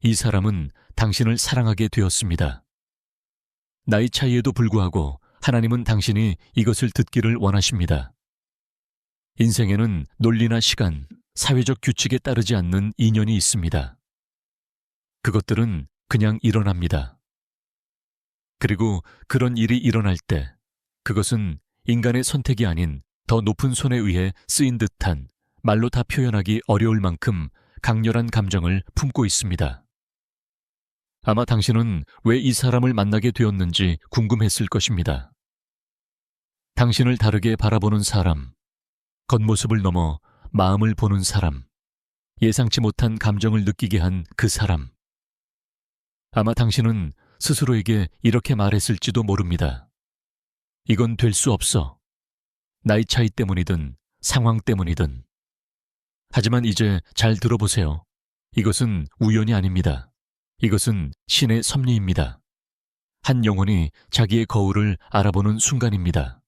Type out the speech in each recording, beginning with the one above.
이 사람은 당신을 사랑하게 되었습니다. 나이 차이에도 불구하고 하나님은 당신이 이것을 듣기를 원하십니다. 인생에는 논리나 시간, 사회적 규칙에 따르지 않는 인연이 있습니다. 그것들은 그냥 일어납니다. 그리고 그런 일이 일어날 때 그것은 인간의 선택이 아닌 더 높은 손에 의해 쓰인 듯한 말로 다 표현하기 어려울 만큼 강렬한 감정을 품고 있습니다. 아마 당신은 왜 이 사람을 만나게 되었는지 궁금했을 것입니다. 당신을 다르게 바라보는 사람, 겉모습을 넘어 마음을 보는 사람, 예상치 못한 감정을 느끼게 한 그 사람. 아마 당신은 스스로에게 이렇게 말했을지도 모릅니다. 이건 될 수 없어. 나이 차이 때문이든 상황 때문이든. 하지만 이제 잘 들어보세요. 이것은 우연이 아닙니다. 이것은 신의 섭리입니다. 한 영혼이 자기의 거울을 알아보는 순간입니다.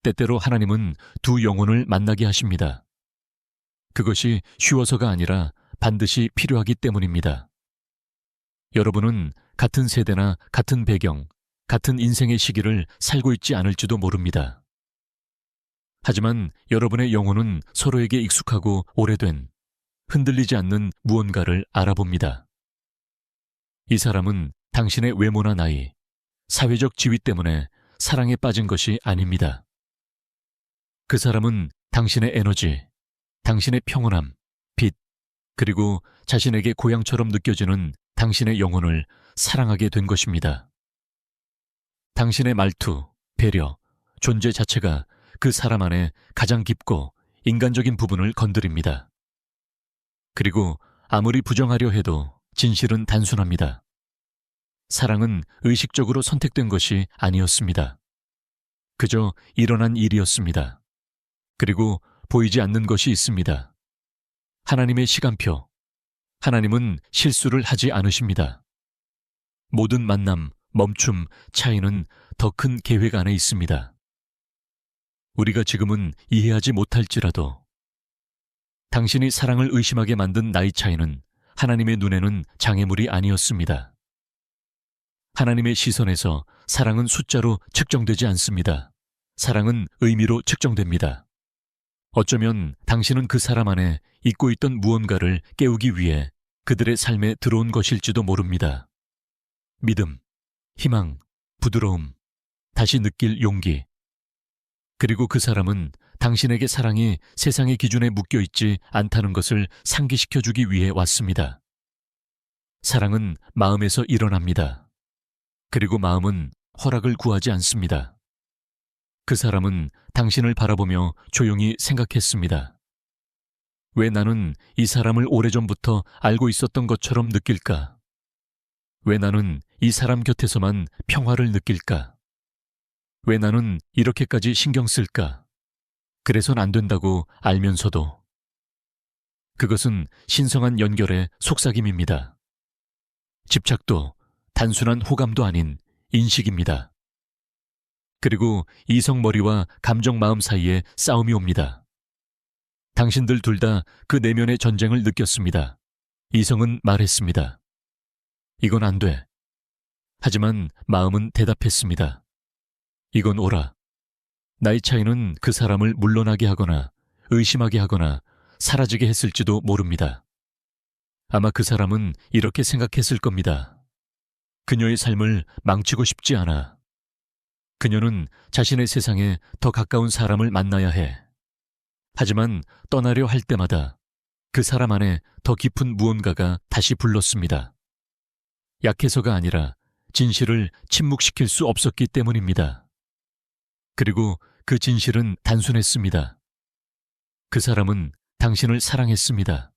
때때로 하나님은 두 영혼을 만나게 하십니다. 그것이 쉬워서가 아니라 반드시 필요하기 때문입니다. 여러분은 같은 세대나 같은 배경, 같은 인생의 시기를 살고 있지 않을지도 모릅니다. 하지만 여러분의 영혼은 서로에게 익숙하고 오래된, 흔들리지 않는 무언가를 알아봅니다. 이 사람은 당신의 외모나 나이, 사회적 지위 때문에 사랑에 빠진 것이 아닙니다. 그 사람은 당신의 에너지, 당신의 평온함, 빛, 그리고 자신에게 고향처럼 느껴지는 당신의 영혼을 사랑하게 된 것입니다. 당신의 말투, 배려, 존재 자체가 그 사람 안에 가장 깊고 인간적인 부분을 건드립니다. 그리고 아무리 부정하려 해도 진실은 단순합니다. 사랑은 의식적으로 선택된 것이 아니었습니다. 그저 일어난 일이었습니다. 그리고 보이지 않는 것이 있습니다. 하나님의 시간표. 하나님은 실수를 하지 않으십니다. 모든 만남, 멈춤, 차이는 더 큰 계획 안에 있습니다. 우리가 지금은 이해하지 못할지라도 당신이 사랑을 의심하게 만든 나이 차이는 하나님의 눈에는 장애물이 아니었습니다. 하나님의 시선에서 사랑은 숫자로 측정되지 않습니다. 사랑은 의미로 측정됩니다. 어쩌면 당신은 그 사람 안에 잊고 있던 무언가를 깨우기 위해 그들의 삶에 들어온 것일지도 모릅니다. 믿음, 희망, 부드러움, 다시 느낄 용기. 그리고 그 사람은 당신에게 사랑이 세상의 기준에 묶여있지 않다는 것을 상기시켜주기 위해 왔습니다. 사랑은 마음에서 일어납니다. 그리고 마음은 허락을 구하지 않습니다. 그 사람은 당신을 바라보며 조용히 생각했습니다. 왜 나는 이 사람을 오래전부터 알고 있었던 것처럼 느낄까? 왜 나는 이 사람 곁에서만 평화를 느낄까? 왜 나는 이렇게까지 신경 쓸까? 그래선 안 된다고 알면서도. 그것은 신성한 연결의 속삭임입니다. 집착도 단순한 호감도 아닌 인식입니다. 그리고 이성 머리와 감정 마음 사이에 싸움이 옵니다. 당신들 둘 다 그 내면의 전쟁을 느꼈습니다. 이성은 말했습니다. 이건 안 돼. 하지만 마음은 대답했습니다. 이건 옳아. 나이 차이는 그 사람을 물러나게 하거나 의심하게 하거나 사라지게 했을지도 모릅니다. 아마 그 사람은 이렇게 생각했을 겁니다. 그녀의 삶을 망치고 싶지 않아. 그녀는 자신의 세상에 더 가까운 사람을 만나야 해. 하지만 떠나려 할 때마다 그 사람 안에 더 깊은 무언가가 다시 불렀습니다. 약해서가 아니라 진실을 침묵시킬 수 없었기 때문입니다. 그리고 그 진실은 단순했습니다. 그 사람은 당신을 사랑했습니다.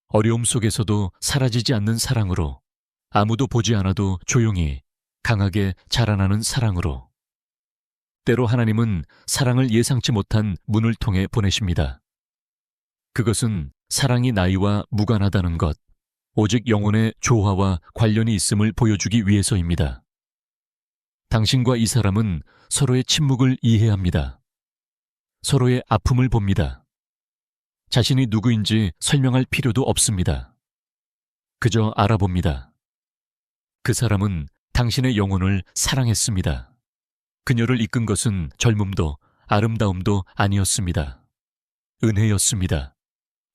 어려움 속에서도 사라지지 않는 사랑으로, 아무도 보지 않아도 조용히, 강하게 자라나는 사랑으로. 때로 하나님은 사랑을 예상치 못한 문을 통해 보내십니다. 그것은 사랑이 나이와 무관하다는 것, 오직 영혼의 조화와 관련이 있음을 보여주기 위해서입니다. 당신과 이 사람은 서로의 침묵을 이해합니다. 서로의 아픔을 봅니다. 자신이 누구인지 설명할 필요도 없습니다. 그저 알아봅니다. 그 사람은 당신의 영혼을 사랑했습니다. 그녀를 이끈 것은 젊음도 아름다움도 아니었습니다. 은혜였습니다.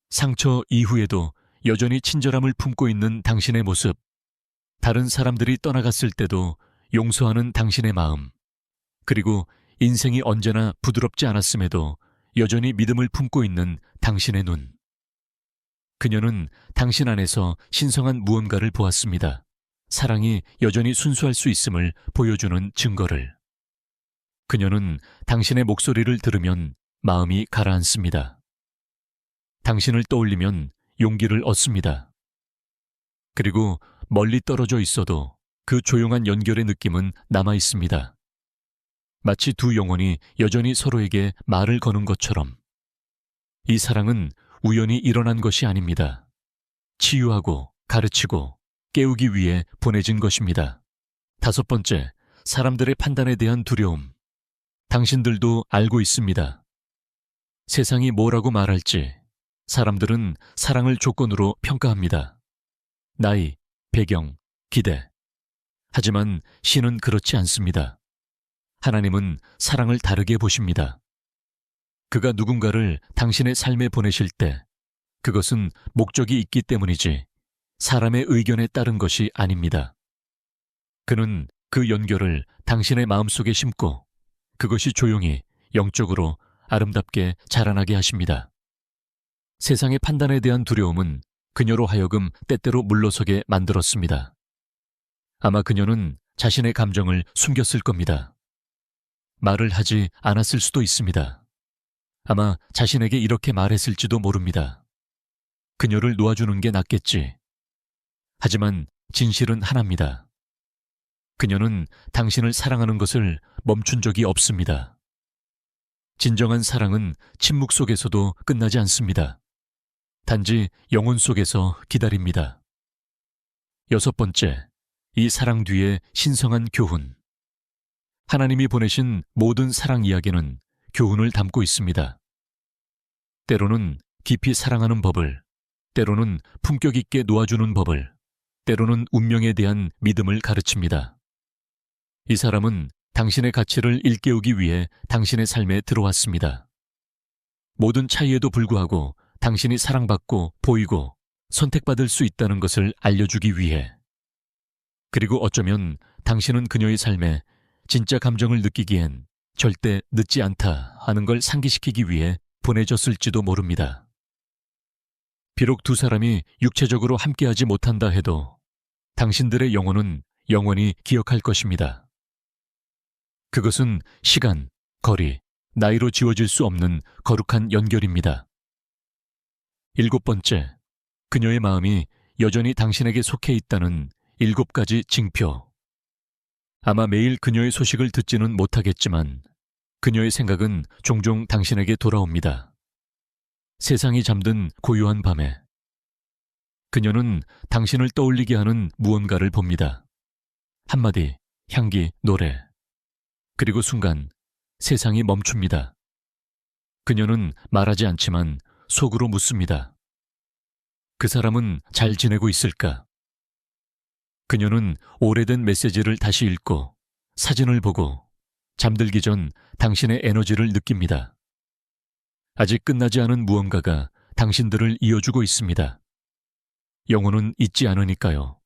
상처 이후에도 여전히 친절함을 품고 있는 당신의 모습, 다른 사람들이 떠나갔을 때도 용서하는 당신의 마음, 그리고 인생이 언제나 부드럽지 않았음에도 여전히 믿음을 품고 있는 당신의 눈. 그녀는 당신 안에서 신성한 무언가를 보았습니다. 사랑이 여전히 순수할 수 있음을 보여주는 증거를. 그녀는 당신의 목소리를 들으면 마음이 가라앉습니다. 당신을 떠올리면 용기를 얻습니다. 그리고 멀리 떨어져 있어도 그 조용한 연결의 느낌은 남아 있습니다. 마치 두 영혼이 여전히 서로에게 말을 거는 것처럼. 이 사랑은 우연히 일어난 것이 아닙니다. 치유하고 가르치고 깨우기 위해 보내진 것입니다. 다섯 번째, 사람들의 판단에 대한 두려움. 당신들도 알고 있습니다. 세상이 뭐라고 말할지 사람들은 사랑을 조건으로 평가합니다. 나이, 배경, 기대. 하지만 신은 그렇지 않습니다. 하나님은 사랑을 다르게 보십니다. 그가 누군가를 당신의 삶에 보내실 때 그것은 목적이 있기 때문이지 사람의 의견에 따른 것이 아닙니다. 그는 그 연결을 당신의 마음속에 심고 그것이 조용히 영적으로 아름답게 자라나게 하십니다. 세상의 판단에 대한 두려움은 그녀로 하여금 때때로 물러서게 만들었습니다. 아마 그녀는 자신의 감정을 숨겼을 겁니다. 말을 하지 않았을 수도 있습니다. 아마 자신에게 이렇게 말했을지도 모릅니다. 그녀를 놓아주는 게 낫겠지. 하지만 진실은 하나입니다. 그녀는 당신을 사랑하는 것을 멈춘 적이 없습니다. 진정한 사랑은 침묵 속에서도 끝나지 않습니다. 단지 영혼 속에서 기다립니다. 여섯 번째, 이 사랑 뒤에 신성한 교훈. 하나님이 보내신 모든 사랑 이야기는 교훈을 담고 있습니다. 때로는 깊이 사랑하는 법을, 때로는 품격 있게 놓아주는 법을, 때로는 운명에 대한 믿음을 가르칩니다. 이 사람은 당신의 가치를 일깨우기 위해 당신의 삶에 들어왔습니다. 모든 차이에도 불구하고 당신이 사랑받고 보이고 선택받을 수 있다는 것을 알려주기 위해. 그리고 어쩌면 당신은 그녀의 삶에 진짜 감정을 느끼기엔 절대 늦지 않다 하는 걸 상기시키기 위해 보내졌을지도 모릅니다. 비록 두 사람이 육체적으로 함께하지 못한다 해도 당신들의 영혼은 영원히 기억할 것입니다. 그것은 시간, 거리, 나이로 지워질 수 없는 거룩한 연결입니다. 일곱 번째, 그녀의 마음이 여전히 당신에게 속해 있다는 7가지 징표. 아마 매일 그녀의 소식을 듣지는 못하겠지만 그녀의 생각은 종종 당신에게 돌아옵니다. 세상이 잠든 고요한 밤에 그녀는 당신을 떠올리게 하는 무언가를 봅니다. 한마디, 향기, 노래. 그리고 순간 세상이 멈춥니다. 그녀는 말하지 않지만 속으로 묻습니다. 그 사람은 잘 지내고 있을까? 그녀는 오래된 메시지를 다시 읽고 사진을 보고 잠들기 전 당신의 에너지를 느낍니다. 아직 끝나지 않은 무언가가 당신들을 이어주고 있습니다. 영혼은 잊지 않으니까요.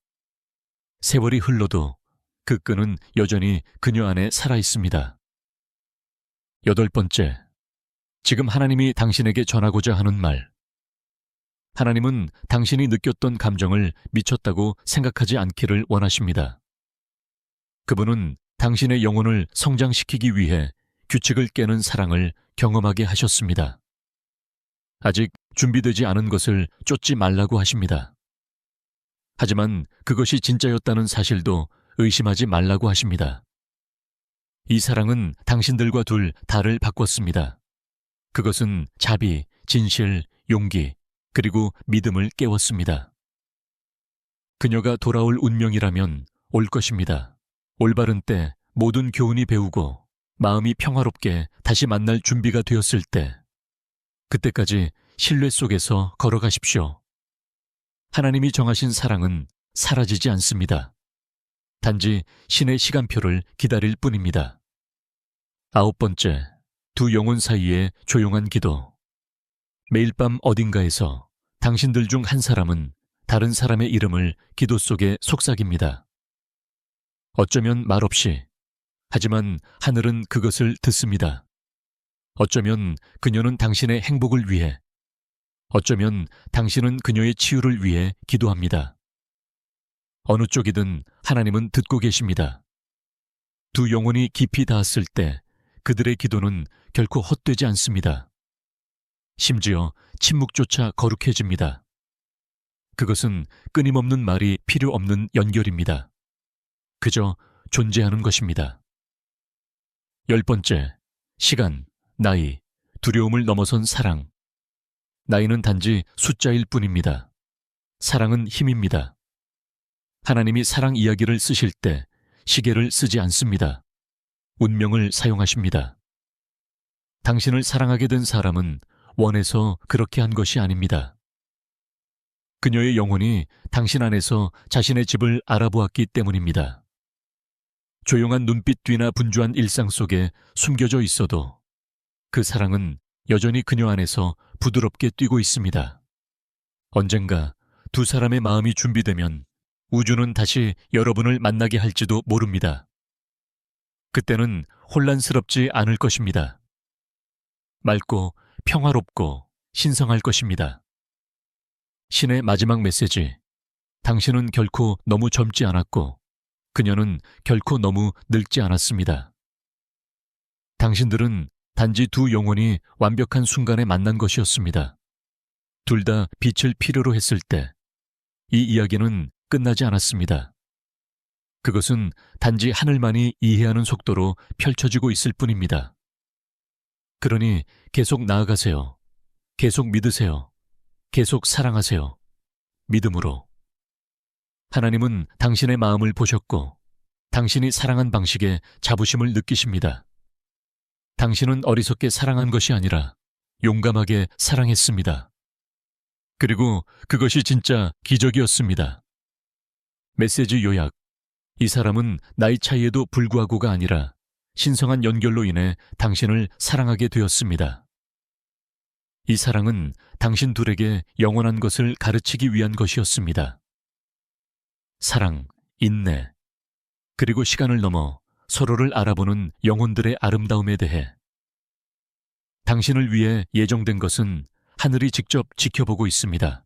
세월이 흘러도 그 끈은 여전히 그녀 안에 살아 있습니다. 여덟 번째, 지금 하나님이 당신에게 전하고자 하는 말. 하나님은 당신이 느꼈던 감정을 미쳤다고 생각하지 않기를 원하십니다. 그분은 당신의 영혼을 성장시키기 위해 규칙을 깨는 사랑을 경험하게 하셨습니다. 아직 준비되지 않은 것을 쫓지 말라고 하십니다. 하지만 그것이 진짜였다는 사실도 의심하지 말라고 하십니다. 이 사랑은 당신들과 둘 다를 바꿨습니다. 그것은 자비, 진실, 용기, 그리고 믿음을 깨웠습니다. 그녀가 돌아올 운명이라면 올 것입니다. 올바른 때 모든 교훈이 배우고 마음이 평화롭게 다시 만날 준비가 되었을 때, 그때까지 신뢰 속에서 걸어가십시오. 하나님이 정하신 사랑은 사라지지 않습니다. 단지 신의 시간표를 기다릴 뿐입니다. 9번째, 두 영혼 사이의 조용한 기도. 매일 밤 어딘가에서 당신들 중 한 사람은 다른 사람의 이름을 기도 속에 속삭입니다. 어쩌면 말없이, 하지만 하늘은 그것을 듣습니다. 어쩌면 그녀는 당신의 행복을 위해, 어쩌면 당신은 그녀의 치유를 위해 기도합니다. 어느 쪽이든 하나님은 듣고 계십니다. 두 영혼이 깊이 닿았을 때 그들의 기도는 결코 헛되지 않습니다. 심지어 침묵조차 거룩해집니다. 그것은 끊임없는 말이 필요 없는 연결입니다. 그저 존재하는 것입니다. 10번째, 시간, 나이, 두려움을 넘어선 사랑. 나이는 단지 숫자일 뿐입니다. 사랑은 힘입니다. 하나님이 사랑 이야기를 쓰실 때 시계를 쓰지 않습니다. 운명을 사용하십니다. 당신을 사랑하게 된 사람은 원해서 그렇게 한 것이 아닙니다. 그녀의 영혼이 당신 안에서 자신의 집을 알아보았기 때문입니다. 조용한 눈빛 뒤나 분주한 일상 속에 숨겨져 있어도 그 사랑은 여전히 그녀 안에서 부드럽게 뛰고 있습니다. 언젠가 두 사람의 마음이 준비되면 우주는 다시 여러분을 만나게 할지도 모릅니다. 그때는 혼란스럽지 않을 것입니다. 맑고 평화롭고 신성할 것입니다. 신의 마지막 메시지. 당신은 결코 너무 젊지 않았고 그녀는 결코 너무 늙지 않았습니다. 당신들은 단지 두 영혼이 완벽한 순간에 만난 것이었습니다. 둘 다 빛을 필요로 했을 때 이 이야기는 끝나지 않았습니다. 그것은 단지 하늘만이 이해하는 속도로 펼쳐지고 있을 뿐입니다. 그러니 계속 나아가세요. 계속 믿으세요. 계속 사랑하세요. 믿음으로. 하나님은 당신의 마음을 보셨고 당신이 사랑한 방식에 자부심을 느끼십니다. 당신은 어리석게 사랑한 것이 아니라 용감하게 사랑했습니다. 그리고 그것이 진짜 기적이었습니다. 메시지 요약. 이 사람은 나이 차이에도 불구하고가 아니라 신성한 연결로 인해 당신을 사랑하게 되었습니다. 이 사랑은 당신 둘에게 영원한 것을 가르치기 위한 것이었습니다. 사랑, 인내, 그리고 시간을 넘어 서로를 알아보는 영혼들의 아름다움에 대해. 당신을 위해 예정된 것은 하늘이 직접 지켜보고 있습니다.